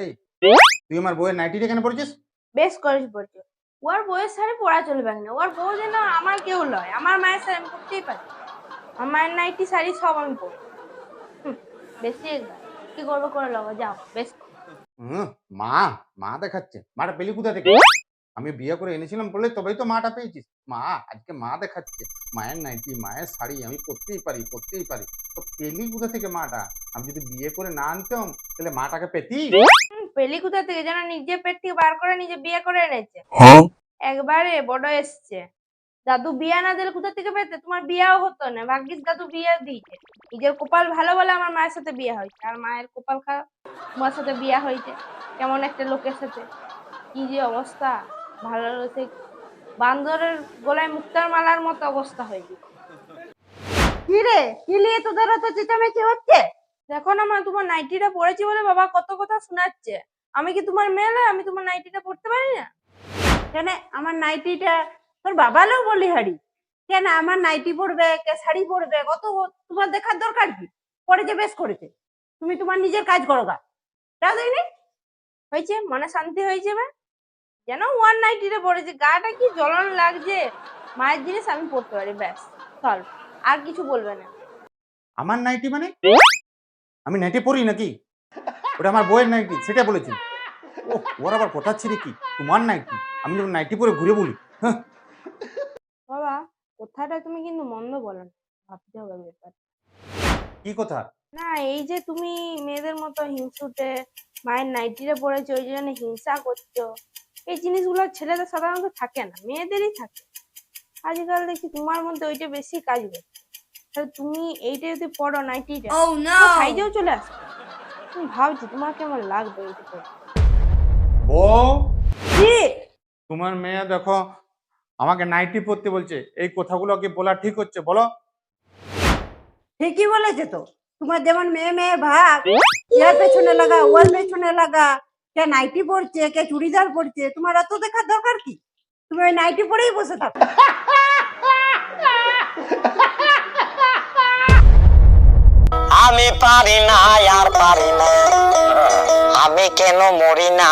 এই তুই আমার বউয়ের নাইটিটা কেন পড়েছিস? বেশ করেছি পড়ছো। ওর বউয়ের শাড়ি পরা চলবে না, ওর বউ যেন আমার কেউ লয়, আমার মায়ের শাড়ি আমি পরতেই পারি। আমার মায়ের নাইটি শাড়ি সব আমি পরি। বেশি একবার কি করবো করে লগো, যাও বেশ। হুম, মা মা দেখাচ্ছে। মাটা পেলি কোথা থেকে? আমি বিয়ে করে এনেছিলাম বলে তবেই তো মাটা পেয়েছিস। মা আজকে মা দেখাচ্ছে। মায়ের নাইটি মায়ের শাড়ি আমি পরতেই পারি। তো পেলি কোথা থেকে মাটা? আমি যদি বিয়ে করে না আনতাম তাহলে মাটাকে পেতি। পেলি কোথা থেকে যেন নিজে পেট থেকে বার করে নিজে বিয়ে করে এনেছে। একবারে বড় এসছে। দাদু বিয়া না দিলে কোথা থেকে পেতে? তোমার বিয়াও হতো না, ভাগ্যিস দাদু বিয়া দিয়েছে। নিজের কপাল ভালো বলে আমার মায়ের সাথে বিয়ে হয়েছে, আর মায়ের কপাল খারাপ, তোমার সাথে বিয়া হয়েছে কেমন একটা লোকের সাথে। কি যে অবস্থা, ভালো সে বান্দরের গলায় মুক্তার মালার মতো অবস্থা হয়ে গেছে। কি রে, কি নিয়ে তোদের এত চেঁচামেচি হচ্ছে? দেখো না মা, তোমার নাইটিটা পরেছি বলে বাবা কত কথা শোনাচ্ছে। আমি কি তোমার মেয়ে নয়? আমি তোমার নাইটিটা পরতে পারি না? কেন আমার নাইটিটা তোর বাবালেও বলি হারি? কেন আমার নাইটি পরবে, কে শাড়ি পরবে, কত তোমার দেখার দরকার কি? পরে যে বেশ করেছে, তুমি তোমার নিজের কাজ করো গা। তা দেয়নি? হয়েছে, মনে শান্তি হয়েছে বা? যেন ওয়ান নাইটিটা পরেছে, গাটা কি জ্বলন লাগছে। মায়ের জিনিস আমি পরতে পারি, ব্যাস সলভ। আর কিছু বলবে না। আমার নাইটি মানে? আমি নাইটি পরি নাকি? ওটা আমার বউয়ের নাইটি, সেটা বলেছি। ওর আবার কথা ছিড়ে কি তোমার নাইটি? আমি যখন নাইটি পরে ঘুরে বলি। হ্যাঁ, বাবা কথাটা তুমি কিন্তু মন্দ বলো না, ভাবতে হবে ব্যাপার। কি কথা? না, এই যে তুমি মেয়েদের মতো হিংসুটে মায়ের নাইটিটা পরেছো, ওই জন্য হিংসা করছো, এই জিনিসগুলো ছেলেদের সাধারণত থাকে না, মেয়েদেরই থাকে। আজকাল দেখছি তোমার মধ্যে ওইটা বেশি কাজ করছে। তাহলে তুমি এইটা যদি পড়ো নাইটিটা, সাইজেও চলে আসবে। তুমি ভাবছি তোমার কেমন লাগবে এইটা পরে। বউ, কি? তোমার মেয়ে দেখো আমাকে নাইটি পরতে বলছে। এই কথাগুলো কি বলা ঠিক হচ্ছে বলো? ঠিকই বলেছে তো। তোমার যেমন মেয়ে মেয়ে ভাব, এর পেছনে লাগা ওর পেছনে লাগা, কে নাইটি পরছে কে চুড়িদার পরছে, তোমার এত দেখার দরকার কি? তুমি ওই নাইটি পরেই বসে থাকো। আমি পারি না আর পারি না, আমি কেন মরি না।